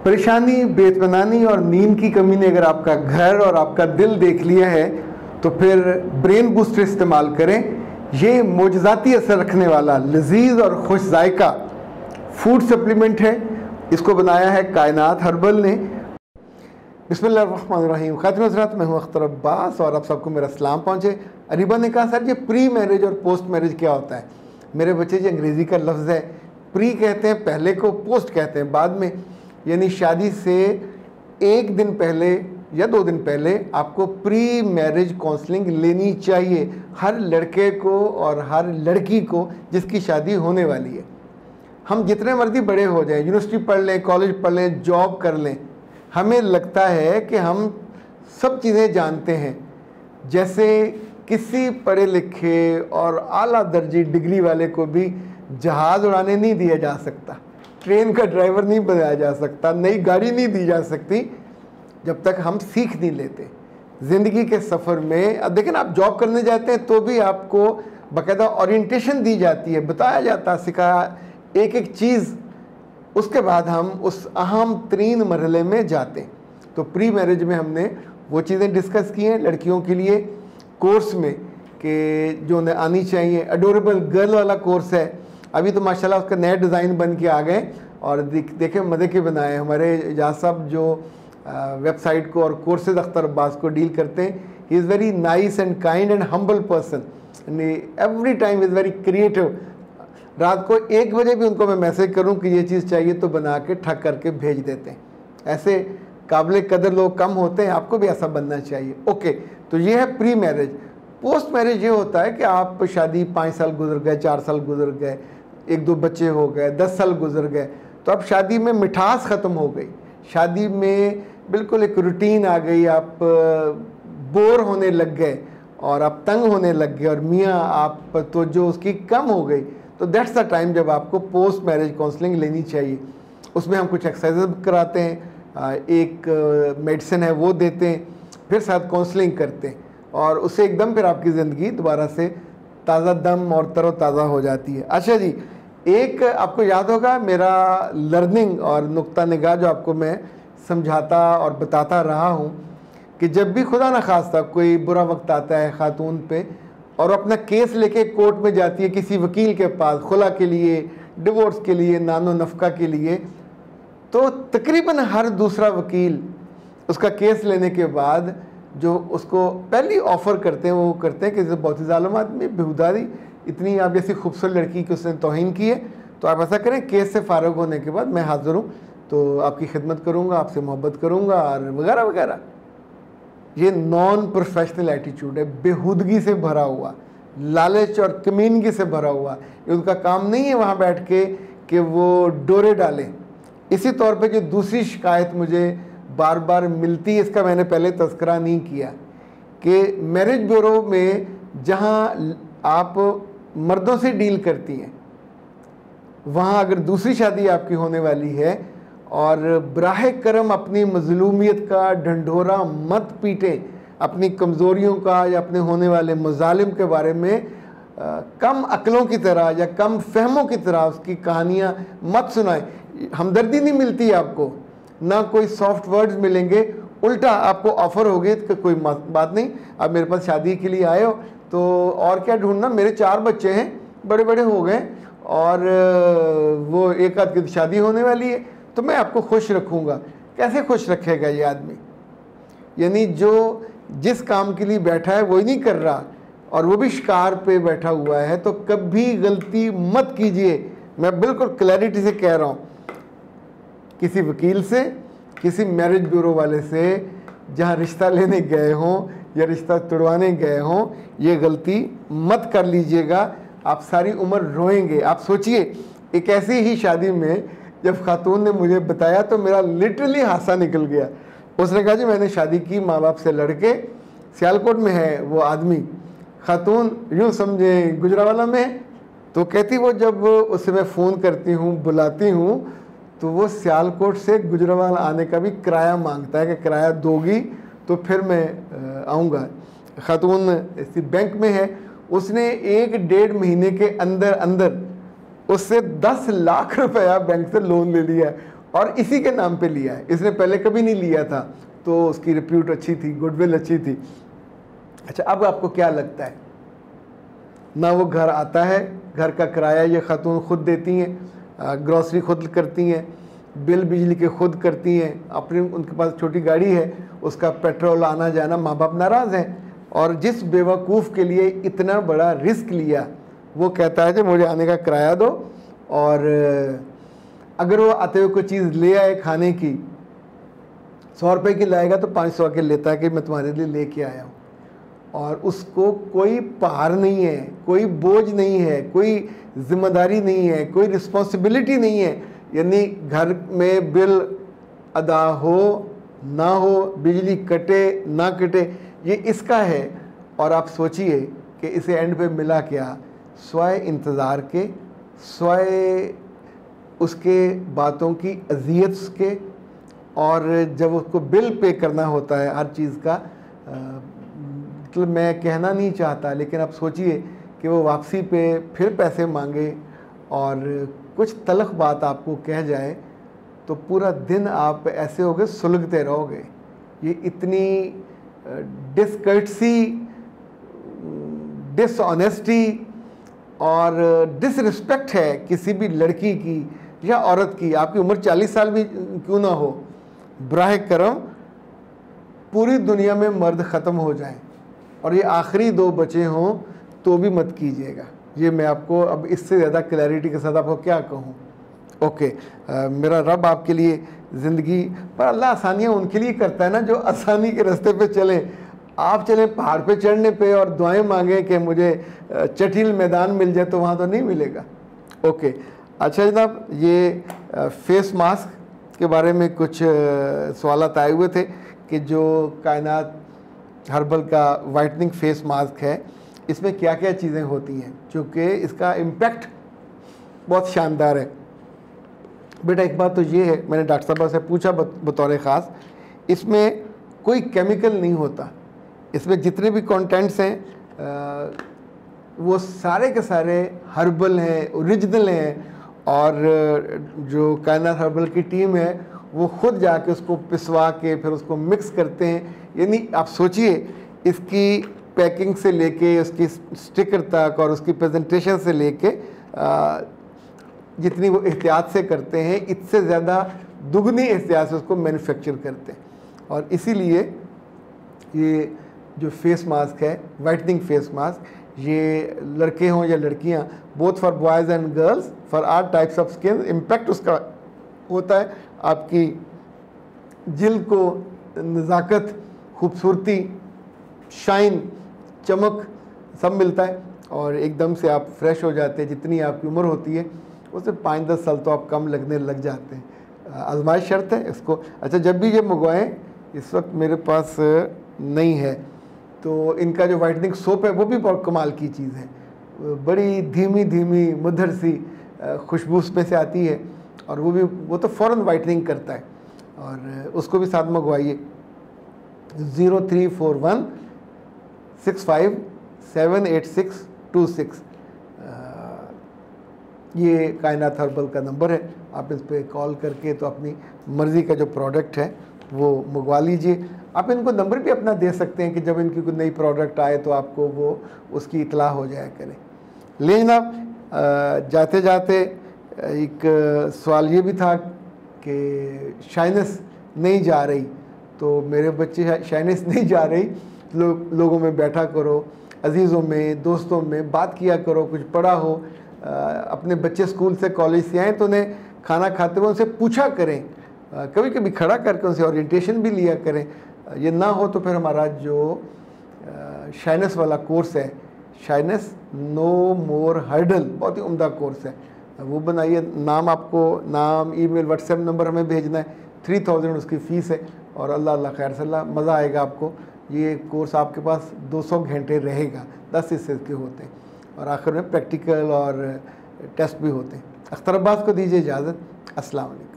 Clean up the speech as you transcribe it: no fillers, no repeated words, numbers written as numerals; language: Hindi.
परेशानी, बेइत्मीनानी और नींद की कमी ने अगर आपका घर और आपका दिल देख लिया है तो फिर ब्रेन बूस्टर इस्तेमाल करें। ये मोजज़ाती असर रखने वाला लजीज और खुश जायका फूड सप्लीमेंट है। इसको बनाया है कायनात हर्बल ने। बिस्मिल्लाहिर्रहमानिर्रहीम। खातिन हज़रात, मैं हूँ अख्तर अब्बास और आप सबको मेरा सलाम पहुँचे। अरीबा ने कहा, सर ये प्री मैरिज और पोस्ट मैरिज क्या होता है? मेरे बच्चे, जी अंग्रेज़ी का लफ्ज़ है। प्री कहते हैं पहले को, पोस्ट कहते हैं बाद में। यानी शादी से एक दिन पहले या 2 दिन पहले आपको प्री मैरिज काउंसलिंग लेनी चाहिए, हर लड़के को और हर लड़की को जिसकी शादी होने वाली है। हम जितने मर्जी बड़े हो जाएं, यूनिवर्सिटी पढ़ लें, कॉलेज पढ़ लें, जॉब कर लें, हमें लगता है कि हम सब चीज़ें जानते हैं। जैसे किसी पढ़े लिखे और आला दर्जी डिग्री वाले को भी जहाज़ उड़ाने नहीं दिया जा सकता, ट्रेन का ड्राइवर नहीं बनाया जा सकता, नई गाड़ी नहीं दी जा सकती जब तक हम सीख नहीं लेते। ज़िंदगी के सफ़र में अब देखें ना, आप जॉब करने जाते हैं तो भी आपको बाकायदा ओरिएंटेशन दी जाती है, बताया जाता, सिखाया एक एक चीज़। उसके बाद हम उस अहम तरीन मरहले में जाते हैं। तो प्री मैरिज में हमने वो चीज़ें डिस्कस की हैं लड़कियों के लिए कोर्स में कि जो उन्हें आनी चाहिए। अडोरेबल गर्ल वाला कोर्स है, अभी तो माशाल्लाह उसका नया डिज़ाइन बन के आ गए और देखे मज़े के बनाए। हमारे एजाज साहब जो वेबसाइट को और कोर्सेज अख्तर अब्बास को डील करते हैं, he is very nice and kind and humble person, every time is very creative. रात को 1 बजे भी उनको मैं मैसेज करूं कि ये चीज़ चाहिए तो बना के ठग करके भेज देते हैं। ऐसे काबिल कदर लोग कम होते हैं, आपको भी ऐसा बनना चाहिए। ओके, तो ये है प्री मैरिज। पोस्ट मैरिज ये होता है कि आप शादी 5 साल गुजर गए, 4 साल गुजर गए, 1-2 बच्चे हो गए, 10 साल गुजर गए, तो अब शादी में मिठास ख़त्म हो गई, शादी में बिल्कुल एक रूटीन आ गई, आप बोर होने लग गए और आप तंग होने लग गए और मियाँ आप तो जो उसकी कम हो गई। तो दैट्स द टाइम जब आपको पोस्ट मैरिज काउंसलिंग लेनी चाहिए। उसमें हम कुछ एक्सरसाइज कराते हैं, एक मेडिसिन है वो देते हैं, फिर साथ काउंसलिंग करते हैं और उससे एकदम फिर आपकी ज़िंदगी दोबारा से ताज़ा दम और तरोताज़ा हो जाती है। अच्छा जी, एक आपको याद होगा मेरा लर्निंग और नुक्ता निगाह जो आपको मैं समझाता और बताता रहा हूँ कि जब भी खुदा न खास्ता कोई बुरा वक्त आता है ख़ातून पे और अपना केस लेके कोर्ट में जाती है किसी वकील के पास, खुला के लिए, डिवोर्स के लिए, नानो नफ़का के लिए, तो तकरीबन हर दूसरा वकील उसका केस लेने के बाद जो उसको पहली ऑफ़र करते हैं वो करते हैं कि बहुत ही ज़ालिम आदमी, बेहुदारी, इतनी आप जैसी खूबसूरत लड़की की उसने तौहीन की है, तो आप ऐसा करें, केस से फ़ारिग होने के बाद मैं हाज़िर हूँ, तो आपकी खिदमत करूँगा, आपसे मोहब्बत करूँगा और वगैरह वगैरह। ये नॉन प्रोफेशनल एटीट्यूड है, बेहूदगी से भरा हुआ, लालच और कमीनगी से भरा हुआ। ये उनका काम नहीं है वहाँ बैठ के कि वो डोरे डालें। इसी तौर पे जो दूसरी शिकायत मुझे बार बार मिलती है, इसका मैंने पहले तज़किरा नहीं किया कि मैरिज ब्यूरो में जहाँ आप मर्दों से डील करती हैं, वहाँ अगर दूसरी शादी आपकी होने वाली है और बराह करम अपनी मज़लूमियत का ढंढोरा मत पीटें, अपनी कमज़ोरियों का या अपने होने वाले मज़ालिम के बारे में कम अक्लों की तरह या कम फहमों की तरह उसकी कहानियाँ मत सुनाएं। हमदर्दी नहीं मिलती आपको, ना कोई सॉफ्ट वर्ड्स मिलेंगे, उल्टा आपको ऑफ़र होगी कि कोई बात नहीं, आप मेरे पास शादी के लिए आए हो तो और क्या ढूंढना, मेरे 4 बच्चे हैं, बड़े बड़े हो गए और वो एक आध की शादी होने वाली है, तो मैं आपको खुश रखूँगा। कैसे खुश रखेगा ये आदमी? यानी जो जिस काम के लिए बैठा है वही नहीं कर रहा और वो भी शिकार पे बैठा हुआ है। तो कभी गलती मत कीजिए, मैं बिल्कुल क्लैरिटी से कह रहा हूँ, किसी वकील से, किसी मैरिज ब्यूरो वाले से जहाँ रिश्ता लेने गए हों या रिश्ता तुड़वाने गए हों, ये गलती मत कर लीजिएगा, आप सारी उम्र रोएंगे। आप सोचिए, एक ऐसी ही शादी में जब खातून ने मुझे बताया तो मेरा लिटरली हासा निकल गया। उसने कहा, जी मैंने शादी की माँ बाप से लड़के, सियालकोट में है वो आदमी, खातून यूँ समझे गुजरावाला में है। तो कहती वो जब उससे मैं फ़ोन करती हूँ, बुलाती हूँ, तो वो सियालकोट से गुजरावाला आने का भी किराया मांगता है कि किराया दोगी तो फिर मैं आऊँगा। खातून इसी बैंक में है, उसने 1-1.5 महीने के अंदर अंदर उससे 10 लाख रुपया बैंक से लोन ले लिया है और इसी के नाम पे लिया है, इसने पहले कभी नहीं लिया था, तो उसकी रिप्यूट अच्छी थी, गुडविल अच्छी थी। अच्छा, अब आपको क्या लगता है, ना वो घर आता है, घर का किराया ये खातून खुद देती हैं, ग्रॉसरी खुद करती हैं, बिल बिजली के खुद करती हैं, अपनी उनके पास छोटी गाड़ी है, उसका पेट्रोल आना जाना, माँ बाप नाराज़ हैं। और जिस बेवकूफ़ के लिए इतना बड़ा रिस्क लिया, वो कहता है कि मुझे आने का किराया दो, और अगर वो आते हुए कोई चीज़ ले आए खाने की, 100 रुपये की लाएगा तो 500 के लेता है कि मैं तुम्हारे लिए लेके आया हूँ। और उसको कोई पार नहीं है, कोई बोझ नहीं है, कोई जिम्मेदारी नहीं है, कोई रिस्पॉन्सिबिलिटी नहीं है। यानी घर में बिल अदा हो ना हो, बिजली कटे ना कटे, ये इसका है। और आप सोचिए कि इसे एंड पे मिला क्या, स्वाय इंतज़ार के, स्वाय उसके बातों की अजियत के, और जब उसको बिल पे करना होता है हर चीज़ का, मतलब मैं कहना नहीं चाहता, लेकिन आप सोचिए कि वो वापसी पे फिर पैसे मांगे और कुछ तलख बात आपको कह जाए, तो पूरा दिन आप ऐसे होगे सुलगते रहोगे। ये इतनी डिसकर्टसी, डिसऑनेस्टी और डिसरिस्पेक्ट है किसी भी लड़की की या औरत की, आपकी उम्र 40 साल भी क्यों ना हो। बराह करम पूरी दुनिया में मर्द ख़त्म हो जाएं और ये आखिरी 2 बचे हों तो भी मत कीजिएगा। ये मैं आपको अब इससे ज़्यादा क्लैरिटी के साथ आपको क्या कहूँ। ओके, मेरा रब आपके लिए ज़िंदगी पर, अल्लाह आसानियाँ उनके लिए करता है ना जो आसानी के रास्ते पे चले। आप चलें पहाड़ पे चढ़ने पे और दुआएं मांगें कि मुझे चटील मैदान मिल जाए, तो वहाँ तो नहीं मिलेगा। ओके, अच्छा जनाब, ये फेस मास्क के बारे में कुछ सवालात आए हुए थे कि जो कायनात हर्बल का वाइटनिंग फेस मास्क है, इसमें क्या क्या चीज़ें होती हैं, क्योंकि इसका इम्पैक्ट बहुत शानदार है। बेटा एक बात तो ये है, मैंने डॉक्टर साहब से पूछा बतौर ख़ास, इसमें कोई केमिकल नहीं होता। इसमें जितने भी कंटेंट्स हैं वो सारे के सारे हर्बल हैं, ओरिजिनल हैं। और जो कायनात हर्बल की टीम है वो खुद जाके उसको पिसवा के फिर उसको मिक्स करते हैं। यानी आप सोचिए, इसकी पैकिंग से लेके उसकी स्टिकर तक और उसकी प्रेजेंटेशन से लेके जितनी वो एहतियात से करते हैं, इससे ज़्यादा दुगनी एहतियात से उसको मैन्युफैक्चर करते हैं। और इसीलिए ये जो फेस मास्क है, वाइटनिंग फेस मास्क, ये लड़के हों या लड़कियां, both for boys and girls, for all types of skin, impact उसका होता है आपकी जिल्द को नज़ाकत, खूबसूरती, शाइन, चमक सब मिलता है और एकदम से आप फ्रेश हो जाते हैं। जितनी आपकी उम्र होती है उससे 5-10 साल तो आप कम लगने लग जाते हैं। आजमाइश शर्त है इसको। अच्छा, जब भी ये मंगवाएं, इस वक्त मेरे पास नहीं है, तो इनका जो वाइटनिंग सोप है वो भी बहुत कमाल की चीज़ है। बड़ी धीमी धीमी मधुर सी खुशबू उसमें से आती है और वो तो फ़ौरन वाइटनिंग करता है। और उसको भी साथ मंगवाइए। 0341657826 ये कायनात हर्बल का नंबर है। आप इस पर कॉल करके तो अपनी मर्ज़ी का जो प्रोडक्ट है वो मंगवा लीजिए। आप इनको नंबर भी अपना दे सकते हैं कि जब इनकी कोई नई प्रोडक्ट आए तो आपको वो उसकी इतला हो जाया करे। लेकिन अब जाते जाते एक सवाल ये भी था कि शाइनेस नहीं जा रही, तो मेरे बच्चे शाइनेस नहीं जा रही, लोगों में बैठा करो, अजीज़ों में, दोस्तों में बात किया करो, कुछ पढ़ा हो। अपने बच्चे स्कूल से कॉलेज से आएँ तो उन्हें खाना खाते हुए उनसे पूछा करें, कभी कभी खड़ा करके उनसे ओरिएंटेशन भी लिया करें। ये ना हो तो फिर हमारा जो शाइनेस वाला कोर्स है, शाइनेस नो मोर हर्डल, बहुत ही उम्दा कोर्स है, वो बनाइए। नाम आपको, नाम, ईमेल, व्हाट्सएप नंबर हमें भेजना है। 3000 उसकी फ़ीस है और अल्लाह खैर सल्ला, मज़ा आएगा आपको। ये कोर्स आपके पास 200 घंटे रहेगा, 10 हिस्से के होते हैं और आखिर में प्रैक्टिकल और टेस्ट भी होते हैं। अख्तर अब्बास को दीजिए इजाज़त। अस्सलाम वालेकुम।